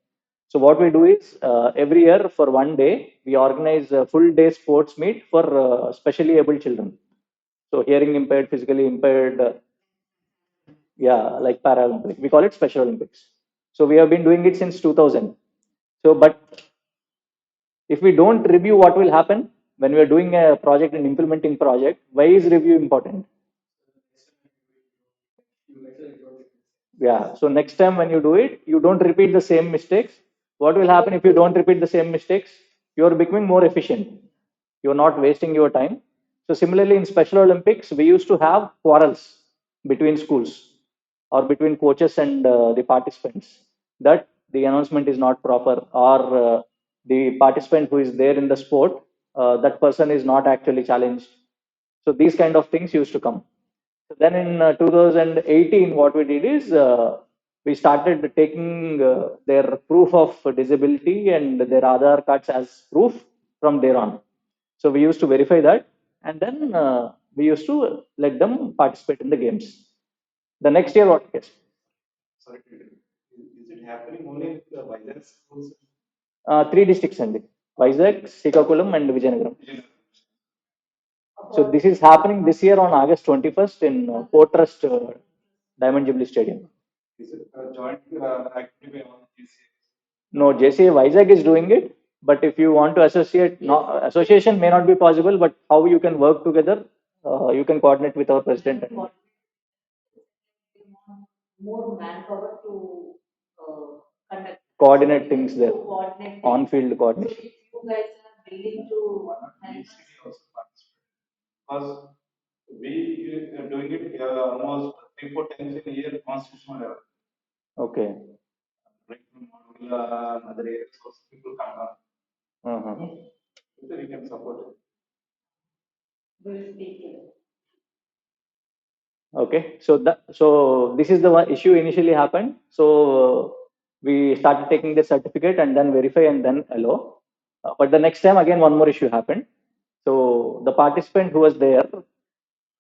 So what we do is every year for one day we organize a full day sports meet for specially able children. So hearing impaired, physically impaired, yeah, like Paralympic. We call it Special Olympics. So we have been doing it since 2000. So, but if we don't review, what will happen when we are doing a project and implementing project? Why is review important? Yeah. So next time when you do it, you don't repeat the same mistakes. What will happen if you don't repeat the same mistakes? You're becoming more efficient. You're not wasting your time. So similarly, in Special Olympics, we used to have quarrels between schools or between coaches and the participants, that the announcement is not proper, or the participant who is there in the sport, that person is not actually challenged. So these kind of things used to come. So then in 2018, what we did is we started taking their proof of disability and their Aadhaar cards as proof from there on. So we used to verify that, and then we used to let them participate in the games. The next year, what? Yes. Sorry, is it happening only in the Vizag schools? 3 districts and Vizag, Srikakulam, and Vijayanagaram. So this is happening this year on August 21st in Port Trust Diamond Jubilee Stadium. Is it a joint activity on JCI? No, JCI Vizag is doing it, but if you want to associate, no, association may not be possible, but how you can work together, you can coordinate with our president. And more manpower to conduct coordinate things there, to coordinate on-field So coordination. if you guys are willing to help us, also participate. Because we are doing it almost 3-4 times in a year, constitutional level. Okay. Like from Modula and other areas, also people come up. Uh-huh. So we can support it. we will speak to them. Okay, so this is the one issue initially happened. So we started taking the certificate and then verify and then allow. But the next time again one more issue happened. So the participant who was there,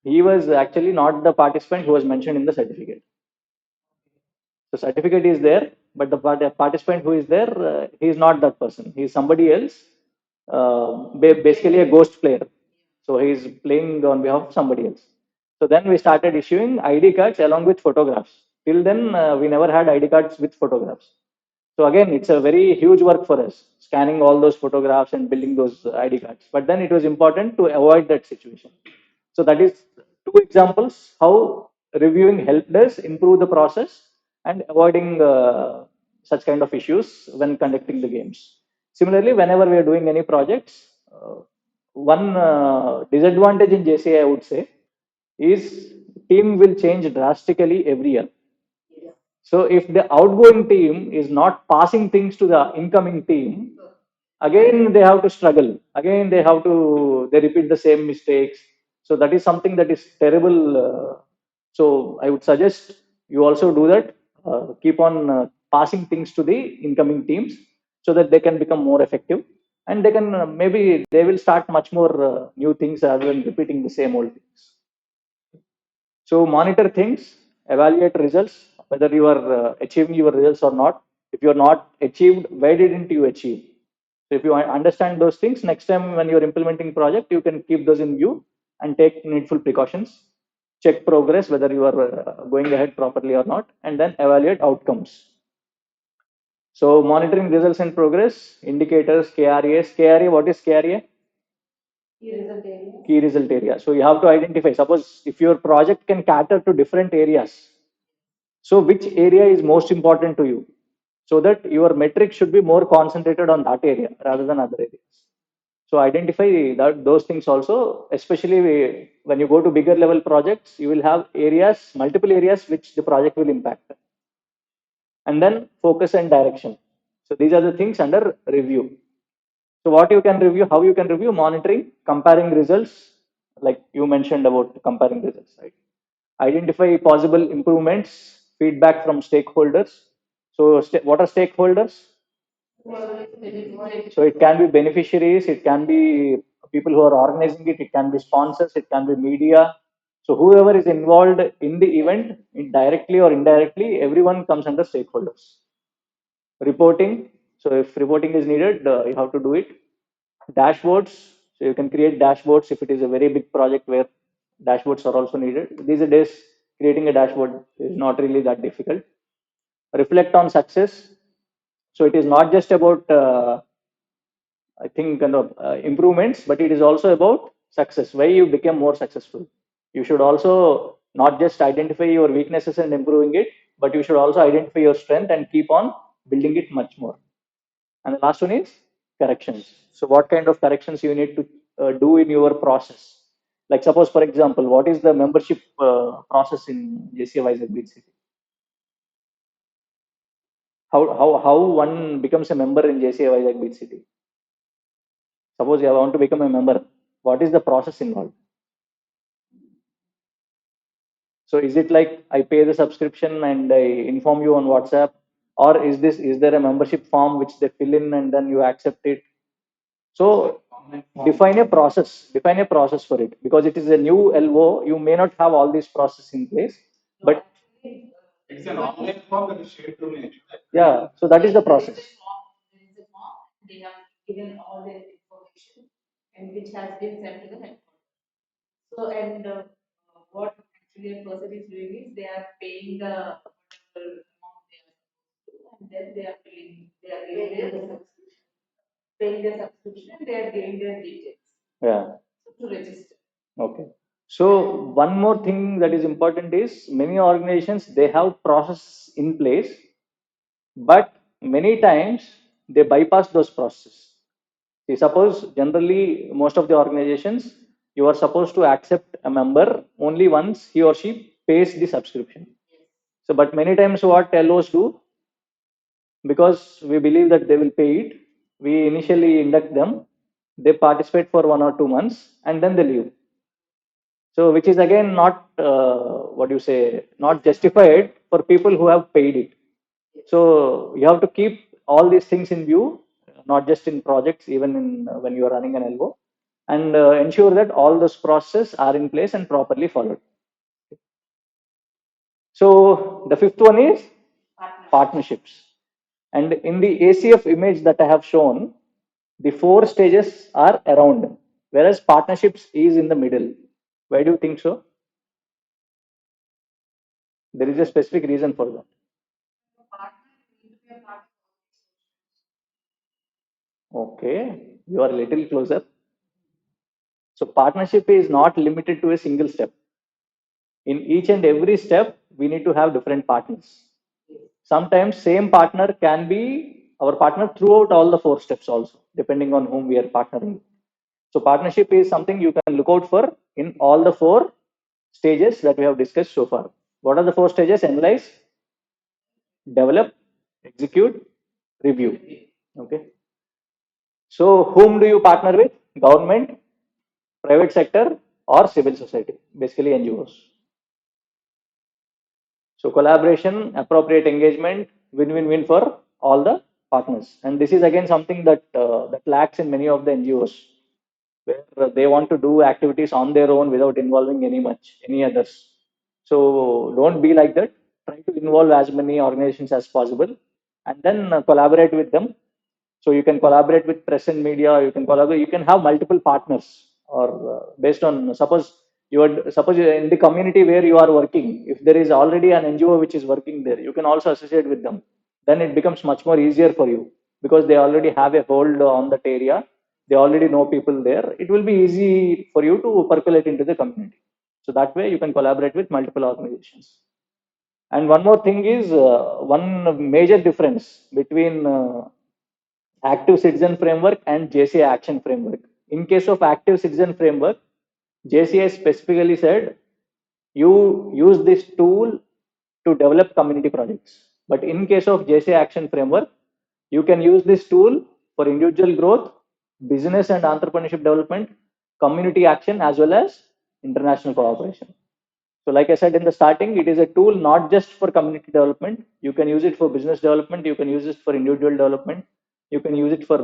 he was actually not the participant who was mentioned in the certificate. The certificate is there, but the participant who is there, he is not that person. He is somebody else, basically a ghost player. So he is playing on behalf of somebody else. So then we started issuing ID cards along with photographs. Till then, we never had ID cards with photographs. So again, it's a very huge work for us, scanning all those photographs and building those ID cards. But then it was important to avoid that situation. So that is two examples how reviewing helped us improve the process and avoiding such kind of issues when conducting the games. Similarly, whenever we are doing any projects, one disadvantage in JCI I would say is team will change drastically every year. So if the outgoing team is not passing things to the incoming team, again they have to struggle. Again they repeat the same mistakes. So that is something that is terrible. So I would suggest you also do that. Keep on passing things to the incoming teams so that they can become more effective and they can maybe they will start much more new things rather than repeating the same old things. So monitor things, evaluate results, whether you are achieving your results or not. If you are not achieved, why didn't you achieve? So if you understand those things, next time when you're implementing project, you can keep those in view and take needful precautions. Check progress, whether you are going ahead properly or not, and then evaluate outcomes. So monitoring results and progress, indicators, KRAs. KRA, what is KRA? Key result area. So you have to identify, suppose if your project can cater to different areas, so which area is most important to you? So that your metric should be more concentrated on that area rather than other areas. So identify that those things also, especially when you go to bigger level projects, you will have areas, multiple areas which the project will impact. And then focus and direction. So these are the things under review. So what you can review, how you can review, monitoring, comparing results, like you mentioned about comparing results, right? Identify possible improvements, feedback from stakeholders. So what are stakeholders? So it can be beneficiaries, it can be people who are organizing it, it can be sponsors, it can be media. So whoever is involved in the event, directly or indirectly, everyone comes under stakeholders. Reporting. So if reporting is needed, you have to do it. Dashboards. So you can create dashboards if it is a very big project where dashboards are also needed. These days, creating a dashboard is not really that difficult. Reflect on success. So it is not just about I think kind of improvements, but it is also about success. Why you become more successful. You should also not just identify your weaknesses and improving it, but you should also identify your strength and keep on building it much more. And the last one is corrections. So what kind of corrections you need to do in your process? Like suppose, for example, what is the membership process in JCI Vizag Beach City? How one becomes a member in JCI Vizag Beach City? Suppose you want to become a member, what is the process involved? So is it like I pay the subscription and I inform you on WhatsApp, or is there a membership form which they fill in and then you accept it? So define a process for it, because it is a new LO. You may not have all these processes in place, but it's an online form that is shared to me. Yeah, so that is the process. There is a form. They have given all their information, and which has been sent to the headquarters. So, and what actually a person is doing is they are paying the whatever amount they are supposed to, and then they are giving the subscription, paying the subscription, and they are giving their details. Yeah. To register. Okay. So one more thing that is important is many organizations they have process in place, but many times they bypass those processes. See, suppose generally most of the organizations you are supposed to accept a member only once he or she pays the subscription. So, but many times what LOs do, because we believe that they will pay it, we initially induct them, they participate for 1 or 2 months, and then they leave. So, which is again not what you say, not justified for people who have paid it. So, you have to keep all these things in view, not just in projects, even in when you are running an LO, and ensure that all those processes are in place and properly followed. So, the fifth one is partnerships. And in the ACF image that I have shown, the 4 stages are around, whereas partnerships is in the middle. Why do you think so? There is a specific reason for that. Okay, you are a little closer. So partnership is not limited to a single step. In each and every step, we need to have different partners. Sometimes same partner can be our partner throughout all the four steps also, depending on whom we are partnering. So partnership is something you can look out for in all the four stages that we have discussed so far. What are the four stages? Analyze, develop, execute, review. Okay. So whom do you partner with? Government, private sector, or civil society, basically NGOs. So collaboration, appropriate engagement, win-win-win for all the partners. And this is again something that that lacks in many of the NGOs, where they want to do activities on their own without involving any others. So don't be like that. Try to involve as many organizations as possible, and then collaborate with them. So you can collaborate with press and media. You can collaborate. You can have multiple partners, or based on suppose you're in the community where you are working. If there is already an NGO which is working there, you can also associate with them. Then it becomes much more easier for you because they already have a hold on that area. They already know people there. It will be easy for you to percolate into the community. So that way you can collaborate with multiple organizations. And one more thing is one major difference between active citizen framework and JCI action framework. In case of active citizen framework, JCI specifically said you use this tool to develop community projects. But in case of JCI action framework, you can use this tool for individual growth, business and entrepreneurship development, community action, as well as international cooperation. So, like I said in the starting, it is a tool not just for community development. You can use it for business development. You can use it for individual development. You can use it for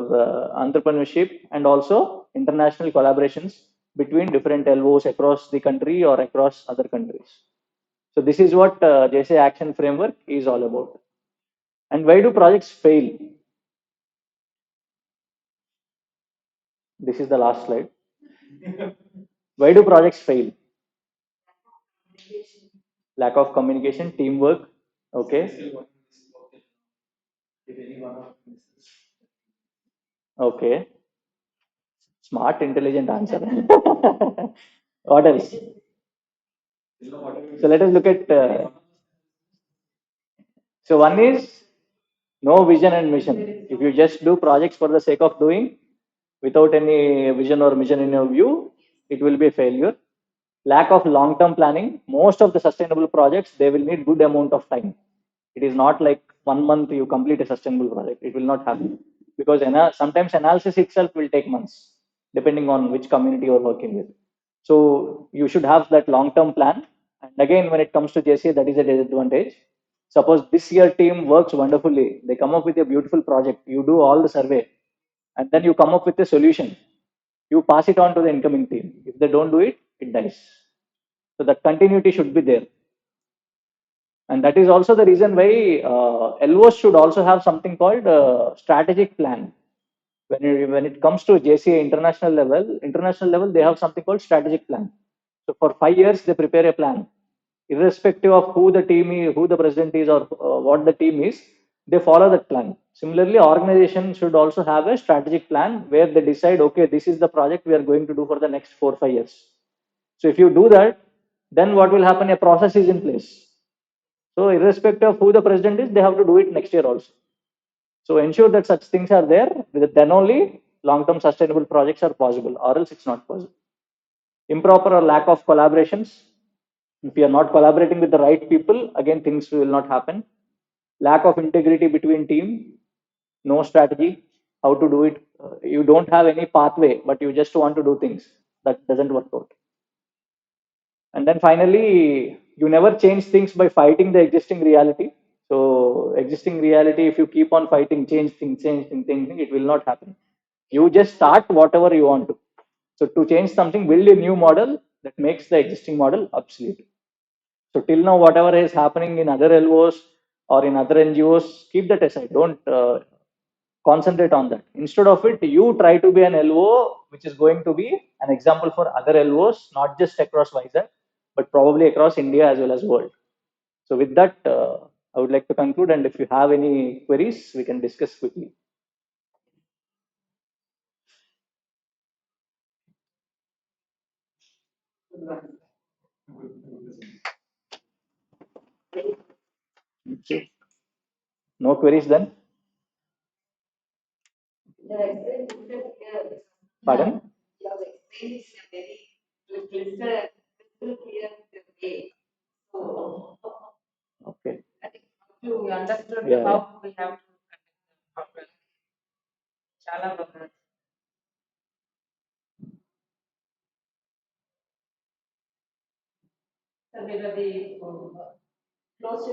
entrepreneurship and also international collaborations between different LOs across the country or across other countries. So, this is what JCI Action Framework is all about. And why do projects fail? This is the last slide. Why do projects fail? Lack of communication, teamwork. Okay. Okay. Smart, intelligent answer. What else? So let us look at. So one is no vision and mission. If you just do projects for the sake of doing, without any vision or mission in your view, it will be a failure. Lack of long-term planning. Most of the sustainable projects, they will need good amount of time. It is not like 1 month you complete a sustainable project. It will not happen because sometimes analysis itself will take months, depending on which community you're working with. So you should have that long-term plan. And again, when it comes to JCA, that is a disadvantage. Suppose this year team works wonderfully. They come up with a beautiful project. You do all the survey, and then you come up with a solution. You pass it on to the incoming team. If they don't do it, it dies. So that continuity should be there. And that is also the reason why LOs should also have something called strategic plan. When it comes to JCA international level, they have something called strategic plan. So for 5 years, they prepare a plan. Irrespective of who the team is, who the president is, or what the team is, they follow that plan. Similarly, organization should also have a strategic plan where they decide, okay, this is the project we are going to do for the next 4 5 years. So if you do that, then what will happen? A process is in place. So irrespective of who the president is, they have to do it next year also. So ensure that such things are there. Then only long-term sustainable projects are possible, or else it's not possible. Improper or lack of collaborations. If you are not collaborating with the right people, again things will not happen. Lack of integrity between team. No strategy. How to do it? You don't have any pathway, but you just want to do things. That doesn't work out. And then finally, you never change things by fighting the existing reality. So existing reality, if you keep on fighting, change thing, it will not happen. You just start whatever you want to. So to change something, build a new model that makes the existing model obsolete. So till now, whatever is happening in other LOs or in other NGOs, keep that aside. Don't concentrate on that. Instead of it, you try to be an LO which is going to be an example for other LOs, not just across Vizag, but probably across India as well as world. So with that, I would like to conclude. And if you have any queries, we can discuss quickly. Okay. No queries then? The explained it clear. Pardon? You have explained it very crystal clear way. So Okay. I think you understood Yeah, how yeah. we have to conduct the program. చాలా బాగుంది. So మీరు అది close